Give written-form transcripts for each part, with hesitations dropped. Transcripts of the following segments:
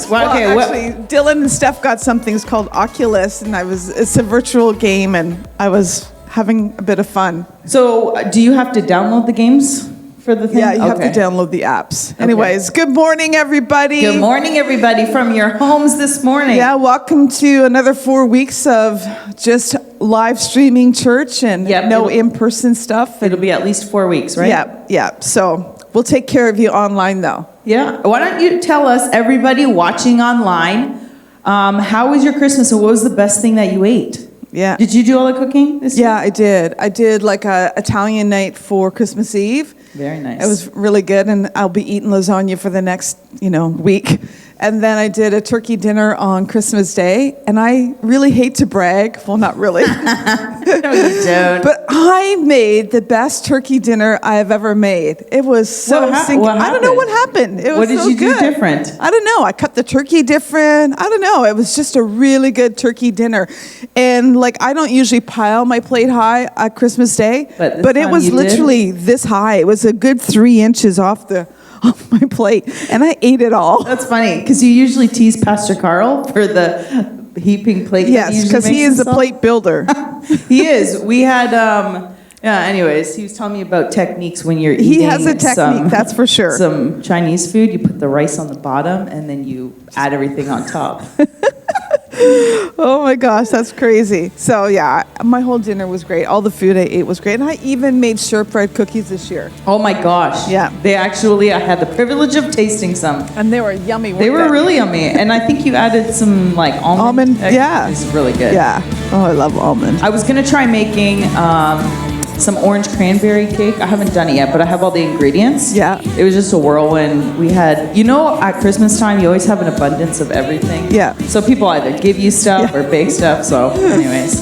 goodness. Well, okay. Actually, Dylan and Steph got something called Oculus, and it's a virtual game, and I was having a bit of fun. So, do you have to download the games for the thing? Yeah, you have to download the apps. Okay. Anyways, good morning, everybody. Good morning, everybody, from your homes this morning. Yeah, welcome to another 4 weeks of just live streaming church and no in-person stuff. It'll be at least 4 weeks, right? Yeah. So we'll take care of you online, though. Yeah. Why don't you tell us, everybody watching online, how was your Christmas and what was the best thing that you ate? Yeah. Did you do all the cooking this year? Yeah, I did. I did like a Italian night for Christmas Eve. Very nice. It was really good, and I'll be eating lasagna for the next, week. And then I did a turkey dinner on Christmas Day, and I really hate to brag. Well, not really. No, you don't. But I made the best turkey dinner I have ever made. It was so I don't know what happened. It was what did so you good. do different? I don't know. I cut the turkey different. I don't know. It was just a really good turkey dinner. And I don't usually pile my plate high at Christmas Day, but it was literally this high. It was a good 3 inches off my plate, and I ate it all. That's funny, because you usually tease Pastor Carl for the heaping plate. Yes, because he is a plate builder. He is. We had, anyways, he was telling me about techniques when you're eating. He has a technique, that's for sure. Some Chinese food, you put the rice on the bottom, and then you add everything on top. Oh my gosh, that's crazy. So yeah, my whole dinner was great. All the food I ate was great. And I even made stir-fried cookies this year. Oh my gosh. Yeah. I had the privilege of tasting some. And they were yummy. They were really yummy. And I think you added some almond. Yeah. It's really good. Yeah. Oh, I love almond. I was going to try making some orange cranberry cake. I haven't done it yet, but I have all the ingredients. Yeah. It was just a whirlwind. We had, at Christmas time, you always have an abundance of everything. Yeah. So people either give you stuff or bake stuff. So anyways,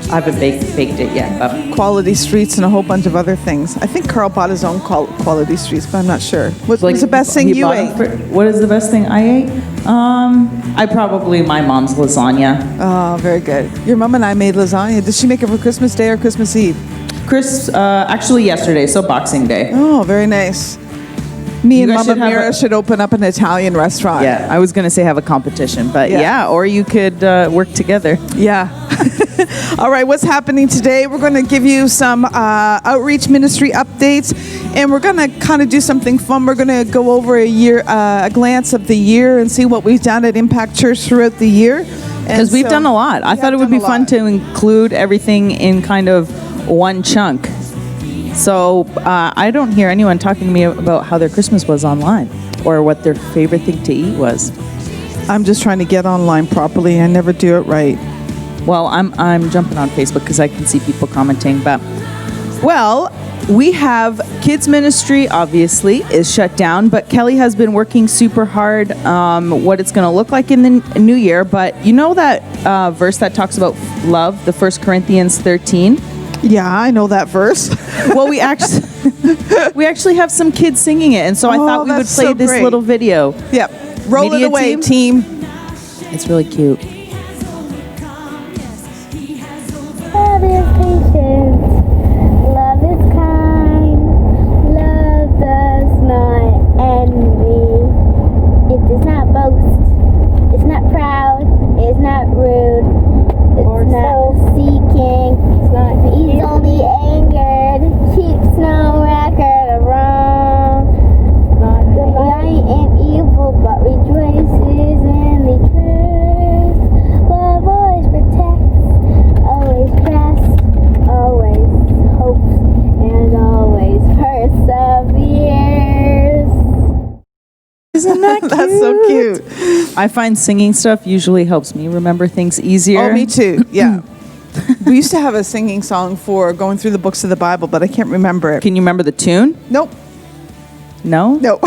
I haven't baked it yet. But. Quality Streets and a whole bunch of other things. I think Carl bought his own Quality Streets, but I'm not sure. What's the best thing you ate? What is the best thing I ate? My mom's lasagna. Oh, very good. Your mom and I made lasagna. Did she make it for Christmas Day or Christmas Eve? Actually yesterday, so Boxing Day. Oh, very nice. Me and Mama Mira should open up an Italian restaurant. Yeah, I was going to say have a competition, but or you could work together. Yeah. All right, what's happening today? We're going to give you some outreach ministry updates, and we're going to kind of do something fun. We're going to go over a glance of the year and see what we've done at Impact Church throughout the year. Because we've done a lot. I thought it would be fun to include everything in kind of one chunk. So I don't hear anyone talking to me about how their Christmas was online or what their favorite thing to eat was. I'm just trying to get online properly. I never do it right. Well, I'm jumping on Facebook because I can see people commenting. But we have kids ministry. Obviously, is shut down. But Kelly has been working super hard. What it's going to look like in the new year. But you know that verse that talks about love, the 1 Corinthians 13. Yeah, I know that verse. Well, we actually have some kids singing it, and so I thought we would play this little video. Yep. Roll it away, team. It's really cute. Love is patient. Love is kind. Love does not envy. It does not boast. It's not proud. It's not rude. It's not seeking. He's only angered, keeps no record of wrong. Delight in evil, but rejoices in the truth. Love always protects, always trusts, always hopes, and always perseveres. Isn't that cute? That's so cute. I find singing stuff usually helps me remember things easier. Oh, me too. Yeah. We used to have a singing song for going through the books of the Bible, but I can't remember it. Can you remember the tune? Nope. No? No.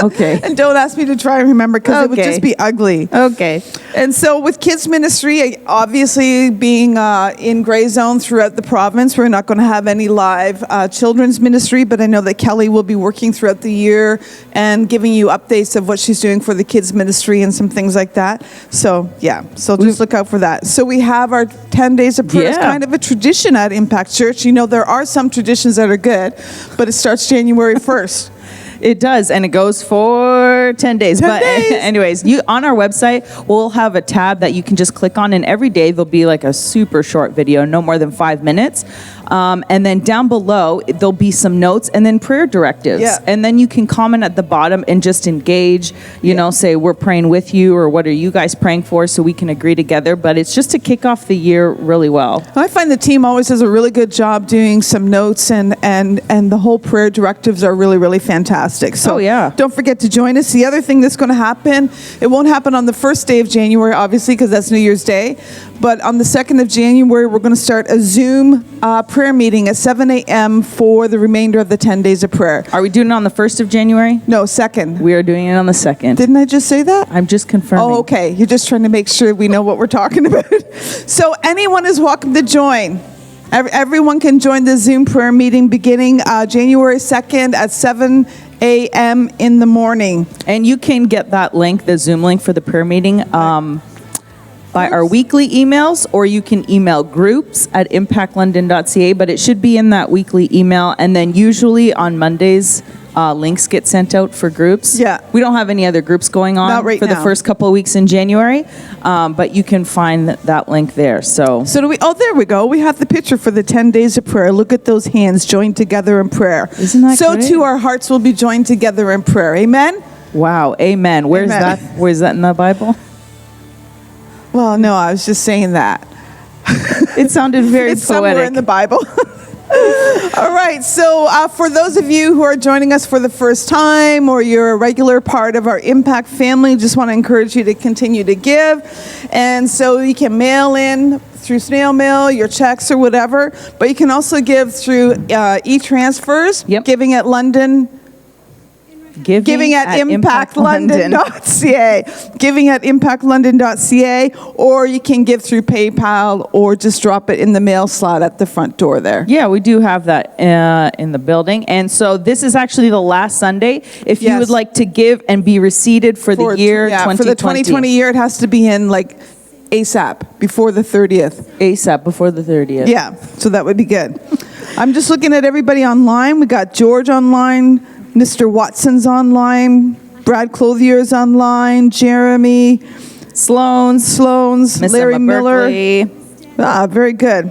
Okay. And don't ask me to try and remember because it would just be ugly. Okay. And so with kids ministry, obviously being in gray zone throughout the province, we're not going to have any live children's ministry, but I know that Kelly will be working throughout the year and giving you updates of what she's doing for the kids ministry and some things like that. So, so just look out for that. So we have our 10 days of prayer. It's kind of a tradition at Impact Church. You know, there are some traditions that are good, but it starts January 1st. It does, and it goes for 10 days. 10 but days. anyways, you on our website, we'll have a tab that you can just click on, and every day there'll be like a super short video, no more than 5 minutes. And then down below, there'll be some notes and then prayer directives. Yeah. And then you can comment at the bottom and just engage, you know, say, we're praying with you, or what are you guys praying for, so we can agree together. But it's just to kick off the year really well. I find the team always does a really good job doing some notes, and the whole prayer directives are really, really fantastic. So Oh, yeah. don't forget to join us. The other thing that's going to happen, it won't happen on the first day of January, obviously, because that's New Year's Day. But on the 2nd of January, we're going to start a Zoom prayer meeting at 7 a.m. for the remainder of the 10 days of prayer. Are we doing it on the 1st of January? No, 2nd. We are doing it on the 2nd. Didn't I just say that? I'm just confirming. Oh, okay. You're just trying to make sure we know what we're talking about. So anyone is welcome to join. Everyone can join the Zoom prayer meeting beginning January 2nd at 7 a.m. in the morning. And you can get that link, the Zoom link for the prayer meeting, by our weekly emails, or you can email groups@impactlondon.ca, but it should be in that weekly email. And then usually on Mondays, links get sent out for groups. Yeah. We don't have any other groups going on Not right for the now. first couple of weeks in January, but you can find that link there. So So there we go. We have the picture for the 10 days of prayer. Look at those hands joined together in prayer. Isn't that so great? too our hearts will be joined together in prayer. Amen? wow, amen. Where's Amen. that? Where's that in the Bible? Well, no, I was just saying that. It sounded very It's poetic. somewhere in the Bible. All right. So for those of you who are joining us for the first time, or you're a regular part of our Impact family, just want to encourage you to continue to give. And so you can mail in through snail mail, your checks or whatever, but you can also give through e-transfers, Yep. giving at London. Giving at impactlondon.ca. Giving at impactlondon.ca, or you can give through PayPal, or just drop it in the mail slot at the front door there. Yeah, we do have that in the building. And so this is actually the last Sunday. If you Yes. would like to give and be receipted for the year 2020. For the 2020 year, it has to be in like ASAP, before the 30th. ASAP, before the 30th. Yeah, so that would be good. I'm just looking at everybody online. We got George online, Mr. Watson's online, Brad Clothier's online, Jeremy, Sloan's, Miss Larry Emma Miller. Berkeley. Very good.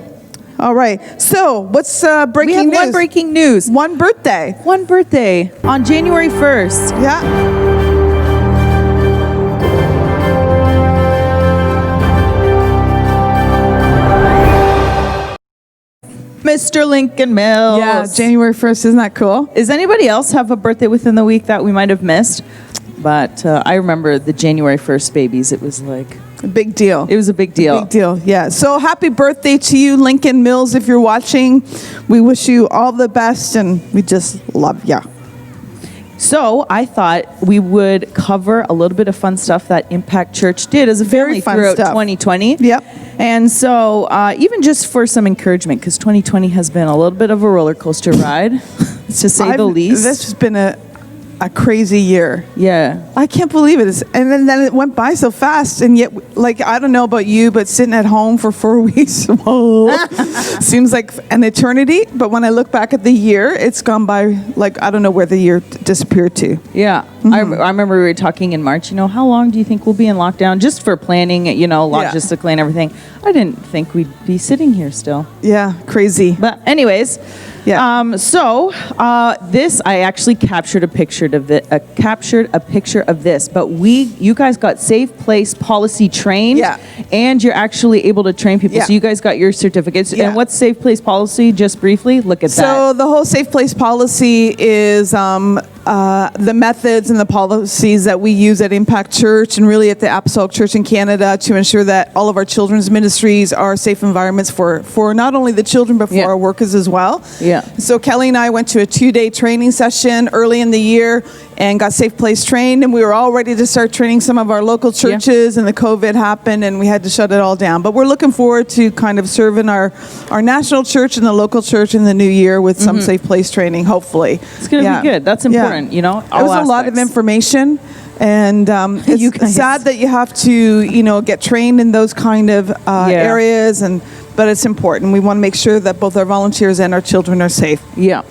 All right. So, what's breaking We have news? one breaking news. One birthday. One birthday on January 1st. Yeah. Mr. Lincoln Mills. Yeah, January 1st. Isn't that cool? Does anybody else have a birthday within the week that we might have missed? But I remember the January 1st babies. It was like, A big deal. it was a big deal. Big deal, yeah. So happy birthday to you, Lincoln Mills, if you're watching. We wish you all the best, and we just love ya. So I thought we would cover a little bit of fun stuff that Impact Church did as a Very family fun throughout stuff. 2020. Yep. And so even just for some encouragement, because 2020 has been a little bit of a roller coaster ride, to say the least. This has been a crazy year. Yeah. I can't believe it. And then it went by so fast, and yet, like, I don't know about you, but sitting at home for 4 weeks, whoa, seems like an eternity. But when I look back at the year, it's gone by, like, I don't know where the year disappeared to. Yeah. I remember we were talking in March, how long do you think we'll be in lockdown? Just for planning, logistically and everything. I didn't think we'd be sitting here still. Yeah, crazy. But anyways, Yeah. this I actually captured a picture of this. But you guys got Safe Place Policy trained, Yeah. and you're actually able to train people. Yeah. So you guys got your certificates. Yeah. And what's Safe Place Policy? Just briefly, look at that. So the whole Safe Place policy is the methods and the policies that we use at Impact Church and really at the Apostolic Church in Canada to ensure that all of our children's ministries are safe environments for not only the children but for Yeah. our workers as well. Yeah. So Kelly and I went to a 2-day training session early in the year and got Safe Place trained, and we were all ready to start training some of our local churches, and the COVID happened and we had to shut it all down. But we're looking forward to kind of serving our national church and the local church in the new year with some Safe Place training, hopefully. It's going to be good. That's important, It was all a lot of aspects. information, and You it's guys. sad that you have to, get trained in those kind of areas, but it's important. We want to make sure that both our volunteers and our children are safe. Yeah.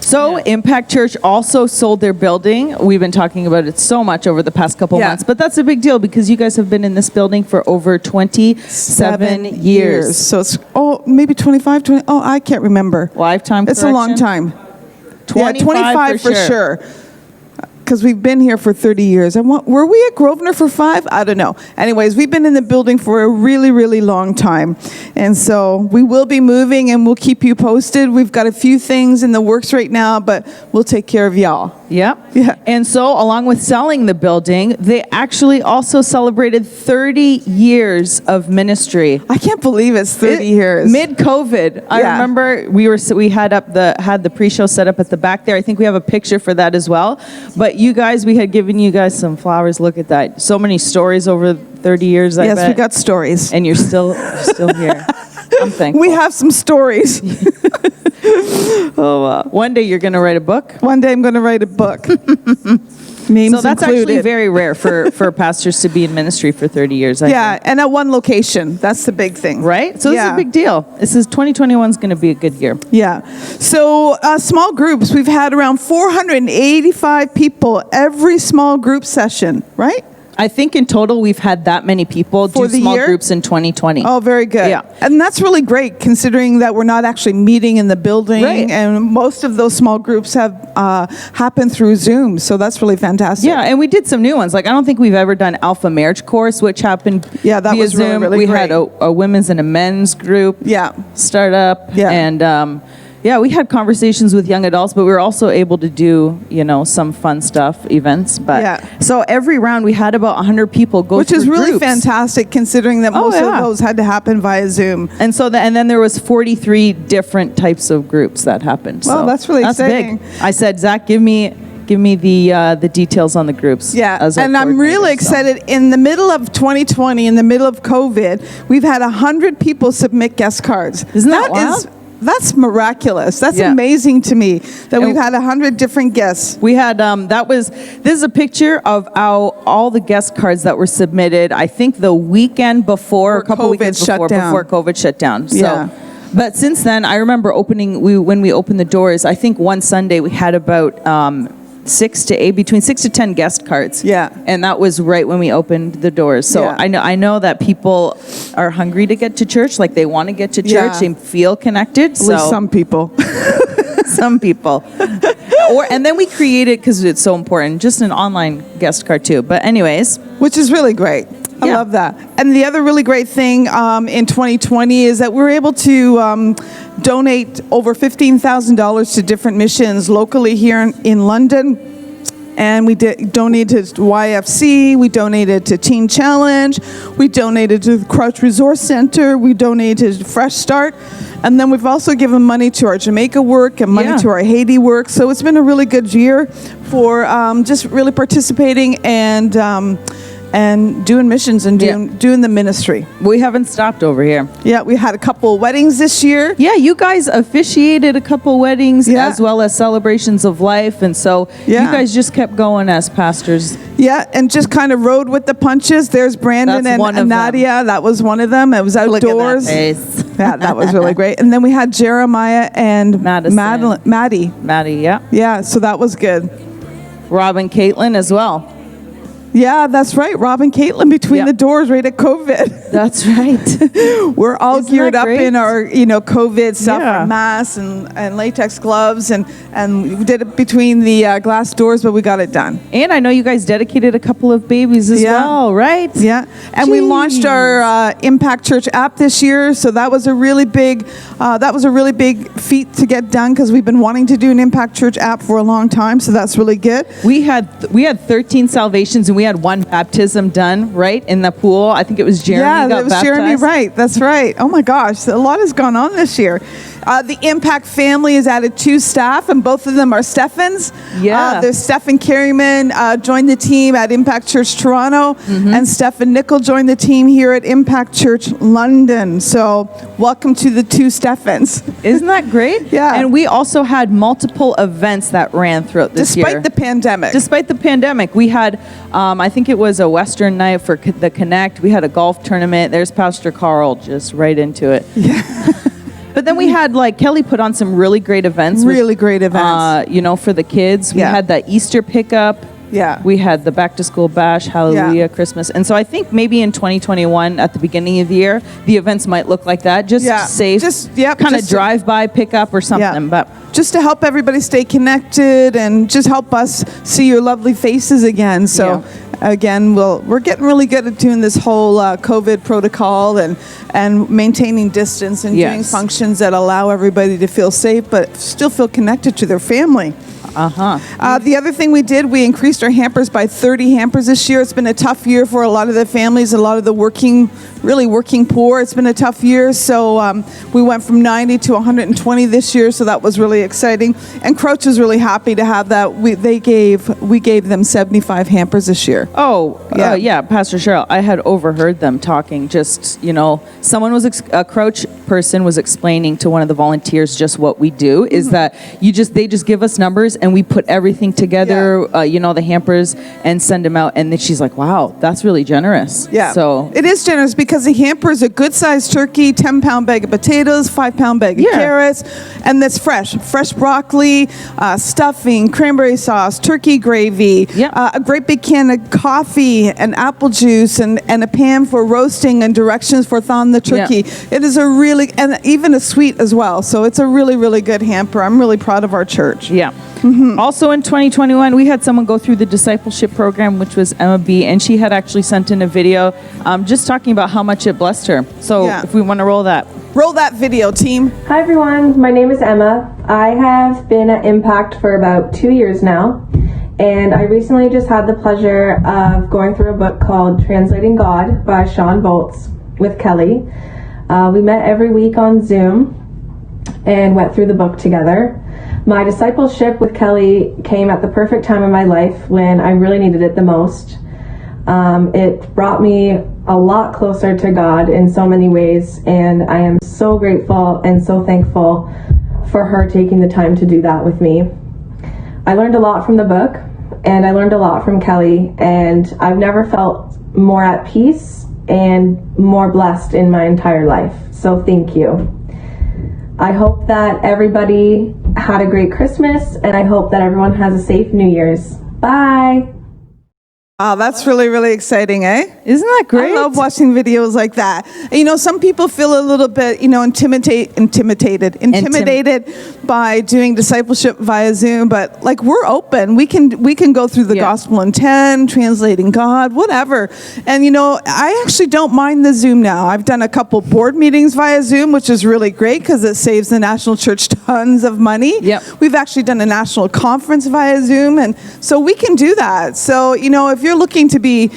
So Impact Church also sold their building. We've been talking about it so much over the past couple months, but that's a big deal because you guys have been in this building for over 27 years. So it's, maybe 25, 20. Oh, I can't remember. Lifetime It's a long time. 25 for sure. Because we've been here for 30 years. And were we at Grosvenor for 5? I don't know. Anyways, we've been in the building for a really, really long time. And so we will be moving and we'll keep you posted. We've got a few things in the works right now, but we'll take care of y'all. Yep. Yeah. And so along with selling the building, they actually also celebrated 30 years of ministry. I can't believe it's 30 years. Mid-COVID. I remember we had the pre-show set up at the back there. I think we have a picture for that as well. But you guys, we had given you guys some flowers. Look at that. So many stories over 30 years, I bet. Yes, we got stories. And you're still here. I'm thankful. We have some stories. One day you're going to write a book? One day I'm going to write a book. Memes so that's included. actually very rare for pastors to be in ministry for 30 years. I think. And at one location. That's the big thing. Right? So this is a big deal. This is 2021 is going to be a good year. Yeah. So small groups, we've had around 485 people every small group session, right? I think in total we've had that many people do small groups in 2020. Oh, very good. Yeah. And that's really great considering that we're not actually meeting in the building. Right. And most of those small groups have happened through Zoom. So that's really fantastic. Yeah, and we did some new ones. Like I don't think we've ever done Alpha Marriage Course, which happened that via was Zoom. really we great. had a women's and a men's group startup. Yeah. And we had conversations with young adults, but we were also able to do, some fun stuff, events. But so every round we had about 100 people go which through is really groups. fantastic considering that most of those had to happen via Zoom. And so and then there was 43 different types of groups that happened. Well, so that's really exciting. Big. I said, Zach, give me the details on the groups. Yeah, as and I'm really excited. In the middle of 2020, in the middle of COVID, we've had 100 people submit guest cards. Isn't that wild? That's miraculous. That's amazing to me that we've had 100 different guests. We had this is a picture of all the guest cards that were submitted. I think the weekend before, a couple weekends before COVID shut down. So, but since then, I remember when we opened the doors. I think one Sunday we had about between 6 to 10 guest cards. Yeah. And that was right when we opened the doors. So I know that people are hungry to get to church, like they want to get to church, they feel connected. At least some people. Some people. And then we created, because it's so important, just an online guest card too. But anyways. Which is really great. I love that. And the other really great thing in 2020 is that we're able to donate over $15,000 to different missions locally here in London. And we donated to YFC, we donated to Teen Challenge, we donated to the Crouch Resource Center, we donated to Fresh Start, and then we've also given money to our Jamaica work and money to our Haiti work. So it's been a really good year for just really participating and doing missions and doing the ministry. We haven't stopped over here. Yeah, we had a couple of weddings this year. Yeah, you guys officiated a couple weddings as well as celebrations of life. And so you guys just kept going as pastors. Yeah, and just kind of rode with the punches. There's Brandon and Nadia. That was one of them. It was outdoors. Look at that face. Yeah, that was really great. And then we had Jeremiah and Madeline. Maddie, yeah. Yeah, so that was good. Rob and Caitlin as well. Yeah, that's right. Rob and Caitlin between the doors right at COVID. That's right. We're all geared up in our, COVID stuff, our masks and latex gloves, and we did it between the glass doors, but we got it done. And I know you guys dedicated a couple of babies as well, right? Yeah. And we launched our Impact Church app this year, so that was a really big feat to get done because we've been wanting to do an Impact Church app for a long time, so that's really good. We had 13 salvations, and we had one baptism done, right, in the pool. I think it was Jeremy got baptized. Yeah, it was Jeremy, right. That's right. Oh, my gosh. A lot has gone on this year. The Impact family has added 2 staff, and both of them are Stephans. Yeah. There's Stephen Careyman joined the team at Impact Church Toronto, and Stephen Nickel joined the team here at Impact Church London. So welcome to the 2 Stephans. Isn't that great? Yeah. And we also had multiple events that ran throughout this year. Despite the pandemic. We had, I think it was a Western night for the Connect. We had a golf tournament. There's Pastor Carl just right into it. Yeah. But then we had, like, Kelly put on some really great events. Really great events. For the kids. We Yeah. had that Easter pickup. Yeah. We had the back to school bash, Hallelujah, Yeah. Christmas. And so I think maybe in 2021, at the beginning of the year, the events might look like that. Just Yeah. safe, kind of just- drive-by pickup or something. But just to help everybody stay connected and just help us see your lovely faces again. So again, we're getting really good at doing this whole COVID protocol and maintaining distance and doing Yes. functions that allow everybody to feel safe but still feel connected to their family. The other thing we did, we increased our hampers by 30 hampers this year. It's been a tough year for a lot of the families, a lot of the really working poor. It's been a tough year, so we went from 90 to 120 this year, so that was really exciting. And Crouch was really happy to have that. We gave them 75 hampers this year. Pastor Cheryl, I had overheard them talking. Just, someone a Crouch person was explaining to one of the volunteers just what we do is that they just give us numbers and we put everything together, the hampers, and send them out. And then she's like, wow, that's really generous. Yeah. So it is generous because the hamper is a good sized turkey, 10-pound bag of potatoes, 5-pound bag of carrots, and that's fresh broccoli, stuffing, cranberry sauce, turkey gravy, a great big can of coffee and apple juice, and a pan for roasting and directions for thawing the turkey. It is and even a sweet as well. So it's a really, really good hamper. I'm really proud of our church. Yeah. Also in 2021, we had someone go through the discipleship program, which was Emma B., and she had actually sent in a video just talking about how much it blessed her. So if we want to roll that. Roll that video, team. Hi everyone, my name is Emma. I have been at Impact for about 2 years now, and I recently just had the pleasure of going through a book called Translating God by Sean Boltz with Kelly. We met every week on Zoom and went through the book together. My discipleship with Kelly came at the perfect time in my life when I really needed it the most. It brought me a lot closer to God in so many ways, and I am so grateful and so thankful for her taking the time to do that with me. I learned a lot from the book, and I learned a lot from Kelly, and I've never felt more at peace and more blessed in my entire life. So thank you. I hope that everybody had a great Christmas, and I hope that everyone has a safe New Year's. Bye. Oh, that's really, really exciting, eh? Isn't that great? I love watching videos like that. Some people feel a little bit, intimidated by doing discipleship via Zoom, but like we're open. We can go through the gospel in 10, translating God, whatever. And I actually don't mind the Zoom now. I've done a couple board meetings via Zoom, which is really great because it saves the national church tons of money. Yep. We've actually done a national conference via Zoom, and so we can do that. So if you're looking to be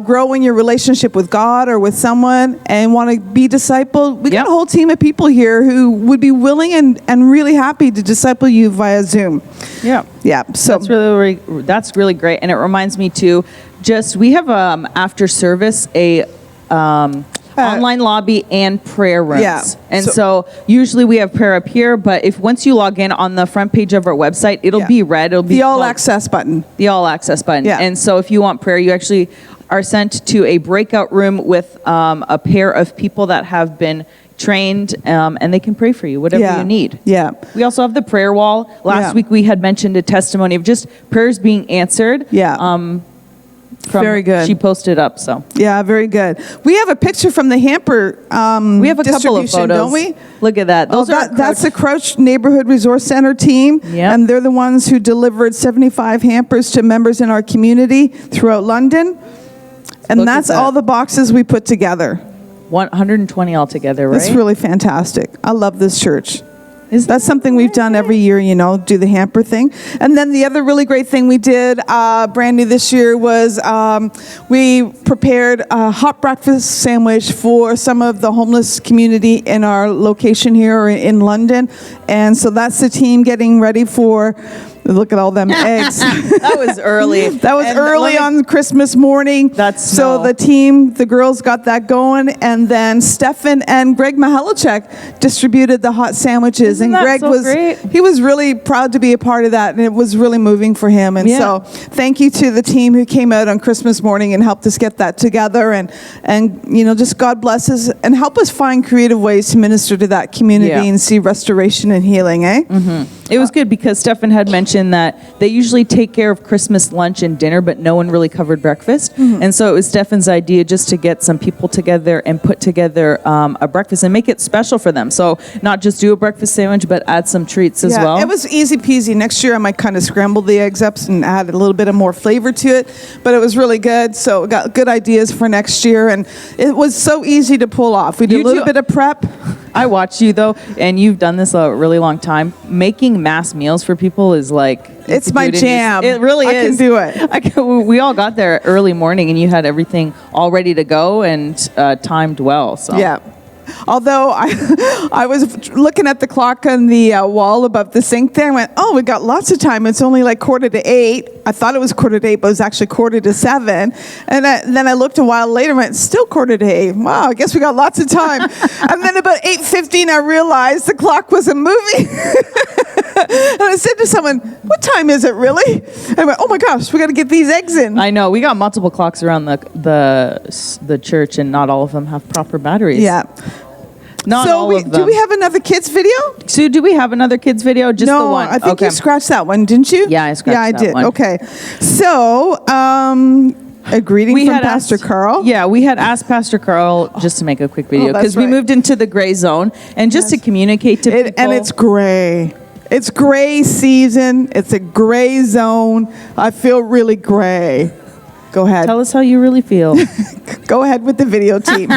growing your relationship with God or with someone and want to be discipled, we got a whole team of people here who would be willing and really happy to disciple you via Zoom. So that's really great, and it reminds me too. We have after service a online lobby and prayer rooms. And so usually we have prayer up here, but once you log in on the front page of our website, it'll be red. It'll be the all access button. The all access button. Yeah. And so if you want prayer, you actually are sent to a breakout room with a pair of people that have been trained, and they can pray for you, whatever you need. Yeah. We also have the prayer wall. Last week we had mentioned a testimony of just prayers being answered. Very good. She posted up, so. Yeah, very good. We have a picture from the hamper we have a couple of photos, don't we? Look at that. That's the Crouch Neighborhood Resource Center team, and they're the ones who delivered 75 hampers to members in our community throughout London. And that's all the boxes we put together. 120 altogether, right? That's really fantastic. I love this church. That's something we've done every year, do the hamper thing. And then the other really great thing we did brand new this year was we prepared a hot breakfast sandwich for some of the homeless community in our location here in London. And so that's the team getting ready for Look at all them eggs. That was early. That was And early let me- on Christmas morning. That's so snow. the girls got that going, and then Stefan and Greg Mihalichek distributed the hot sandwiches. Isn't and that Greg so great? he was really proud to be a part of that, and it was really moving for him. And Yeah. so thank you to the team who came out on Christmas morning and helped us get that together. And just God bless us and help us find creative ways to minister to that community Yeah. and see restoration and healing. It was good because Stefan had mentioned that they usually take care of Christmas lunch and dinner, but no one really covered breakfast. And so it was Stefan's idea just to get some people together and put together a breakfast and make it special for them. So not just do a breakfast sandwich, but add some treats as well. It was easy peasy. Next year I might kind of scramble the eggs up and add a little bit of more flavor to it, but it was really good. So we got good ideas for next year, and it was so easy to pull off. We did You a little do- bit of prep. I watched you though, and you've done this a really long time. Making mass meals for people is like you It's could my do it in your- jam. It really I is. can do it. We all got there early morning, and you had everything all ready to go and timed well. So Yeah. Although I was looking at the clock on the wall above the sink there and went, oh, we got lots of time. It's only like 7:45. I thought it was 7:45, but it was actually 7:45. And then I looked a while later and went, still 7:45. Wow, I guess we got lots of time. And then about 8:15, I realized the clock wasn't moving. And I said to someone, what time is it really? And I went, oh my gosh, we got to get these eggs in. I know we got multiple clocks around the church, and not all of them have proper batteries. Yeah. Not So all of them. do we have another kids video? Sue, do we have another kids video? Just No, the one. I think okay. you scratched that one, didn't you? Yeah, I scratched Yeah, I that did. one. Okay. So, a greeting from Pastor Carl. Yeah, we had asked Pastor Carl just to make a quick video that's because we right. moved into the gray zone and just to communicate to people. And it's gray. It's gray season. It's a gray zone. I feel really gray. Go ahead. Tell us how you really feel. Go ahead with the video team.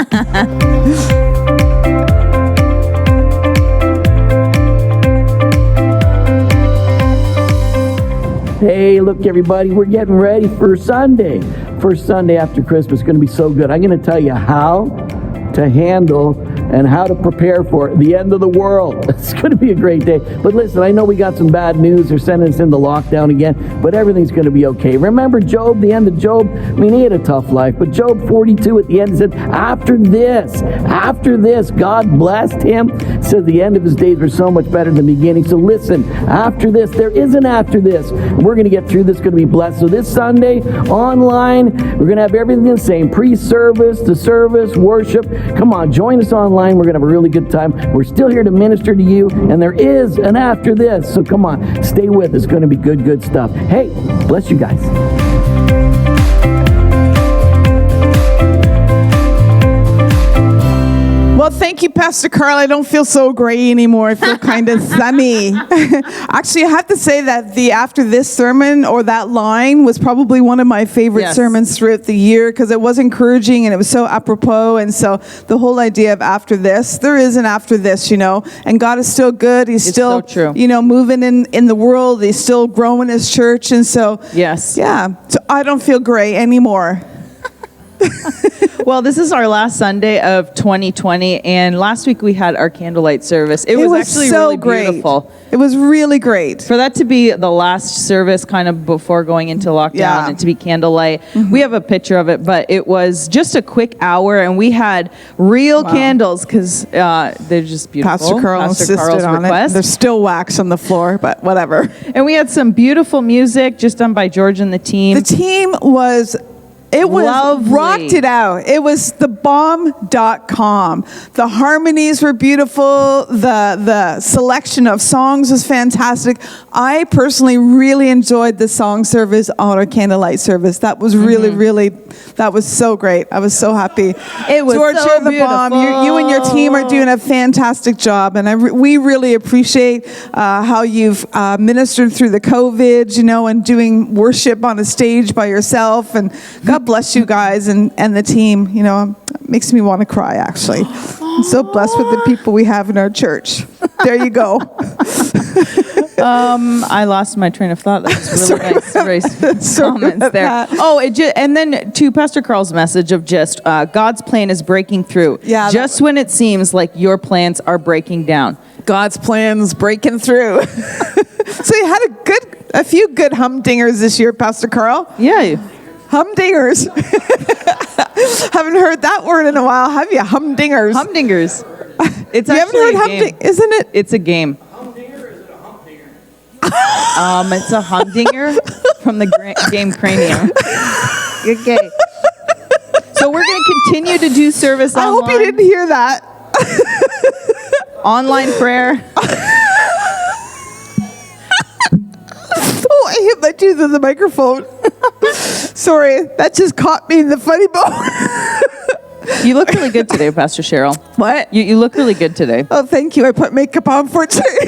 Hey, look, everybody, we're getting ready for Sunday. First Sunday after Christmas is going to be so good. I'm going to tell you how to handle and how to prepare for the end of the world. It's going to be a great day. But listen, I know we got some bad news. They're sending us into lockdown again, but everything's going to be okay. Remember Job, the end of Job? I mean, he had a tough life, but Job 42 at the end said, after this, God blessed him. Said the end of his days were so much better than the beginning. So listen, after this, there is an after this. We're going to get through this, going to be blessed. So this Sunday, online, we're going to have everything the same. Pre-service, the service, worship. Come on, join us online. We're going to have a really good time. We're still here to minister to you, and there is an after this. So come on, stay with us. It's going to be good stuff. Hey, bless you guys. Well, thank you, Pastor Carl. I don't feel so gray anymore. I feel kind of sunny. Actually, I have to say that the after this sermon or that line was probably one of my favorite Yes. sermons throughout the year because it was encouraging and it was so apropos. And so the whole idea of after this, there is an after this, and God is still good. He's It's still, so true. moving in the world. He's still growing his church. And so, Yes. yeah, so I don't feel gray anymore. Well, this is our last Sunday of 2020, and last week we had our candlelight service. It was actually so really great. beautiful. It was really great. For that to be the last service kind of before going into lockdown Yeah. and to be candlelight, we have a picture of it, but it was just a quick hour, and we had real candles because they're just beautiful. Pastor Carl insisted Carl's on request. it. There's still wax on the floor, but whatever. And we had some beautiful music just done by George and the team. The team was Lovely. rocked it out. It was thebomb.com. The harmonies were beautiful. The selection of songs was fantastic. I personally really enjoyed the song service on our candlelight service. That was really, that was so great. I was so happy. It was George, so you're the bomb. You and your team are doing a fantastic job, and we really appreciate how you've ministered through the COVID, and doing worship on a stage by yourself. And God bless you guys and the team. It makes me want to cry, actually. I'm so blessed with the people we have in our church. There you go. I lost my train of thought. That was really nice Sorry comments about there. that. Oh, and then to Pastor Carl's message of just God's plan is breaking through. Yeah, Just when it seems like your plans are breaking down. God's plan's breaking through. So you had a few good humdingers this year, Pastor Carl. Yeah. Humdingers. Haven't heard that word in a while, have you? Humdingers. Humdingers. It's You haven't actually heard a game. isn't it? It's a game. It's a humdinger from the game Cranium. Okay. So we're going to continue to do service online. I hope you didn't hear that. Online prayer. Oh, I hit my tooth in the microphone. Sorry, that just caught me in the funny bone. You look really good today, Pastor Cheryl. What? You look really good today. Oh, thank you. I put makeup on for today.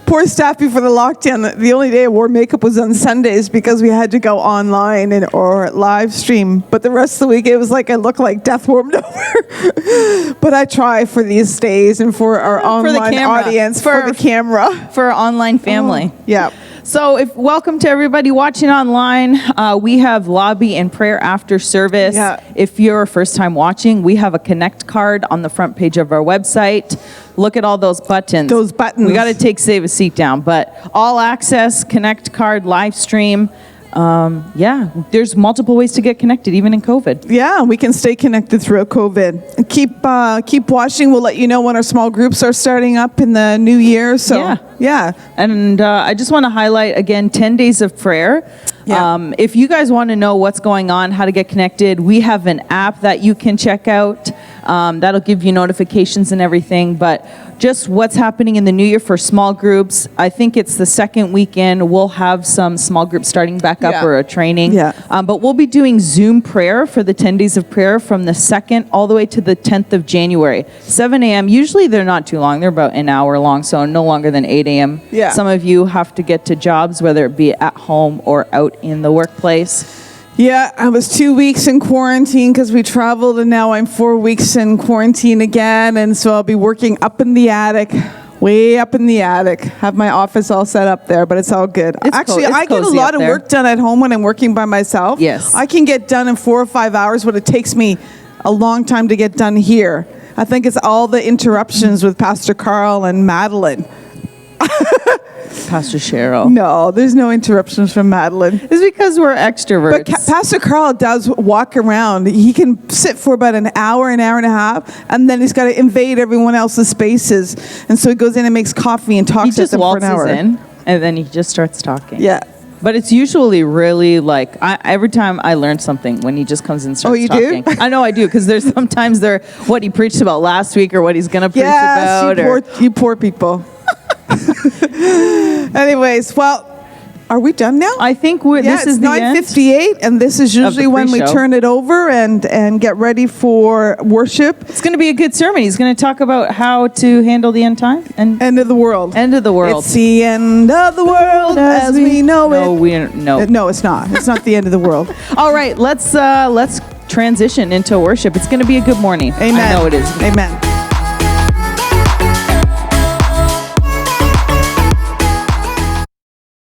Poor staff before the lockdown. The only day I wore makeup was on Sundays because we had to go online or live stream. But the rest of the week, it was like I look like death warmed over. But I try for these days and for our online audience, for the camera. For our online family. Yeah. So welcome to everybody watching online. We have lobby and prayer after service. Yeah. If you're a first time watching, we have a connect card on the front page of our website. Look at all those buttons. Those buttons. We got to take Save a Seat down, but all access, connect card, live stream. There's multiple ways to get connected, even in COVID. Yeah, we can stay connected throughout COVID. And keep watching. We'll let you know when our small groups are starting up in the new year. So yeah. And I just want to highlight again 10 days of prayer. Yeah. If you guys want to know what's going on, how to get connected, we have an app that you can check out. That'll give you notifications and everything. But just what's happening in the new year for small groups. I think it's the second weekend. We'll have some small groups starting back up or a training. Yeah. But we'll be doing Zoom prayer for the 10 days of prayer from the 2nd all the way to the 10th of January. 7 a.m. Usually they're not too long. They're about an hour long, so no longer than 8 a.m. Yeah. Some of you have to get to jobs, whether it be at home or out in the workplace. Yeah, I was 2 weeks in quarantine because we traveled, and now I'm 4 weeks in quarantine again, and so I'll be working up in the attic, way up in the attic. Have my office all set up there, but it's all good. Actually, I get a lot of work done at home when I'm working by myself. Yes. I can get done in 4 or 5 hours what it takes me a long time to get done here. I think it's all the interruptions with Pastor Carl and Madeline. Pastor Cheryl. No, there's no interruptions from Madeline. It's because we're extroverts. But Pastor Carl does walk around. He can sit for about an hour and a half, and then he's got to invade everyone else's spaces. And so he goes in and makes coffee and talks to them for an hour. He just waltzes in, and then he just starts talking. Yeah. But it's usually really like, every time I learn something when he just comes in and starts talking. Do? I know I do, because there's sometimes what he preached about last week or what he's going to preach about. You poor people. Anyways, well, are we done now? I think this is the end. It's 9:58, and this is usually when we turn it over and get ready for worship. It's going to be a good sermon. He's going to talk about how to handle the end time and end of the world. End of the world. It's the end of the world as we know it. No, it's not. It's not the end of the world. All right, let's transition into worship. It's going to be a good morning. Amen. I know it is. Amen.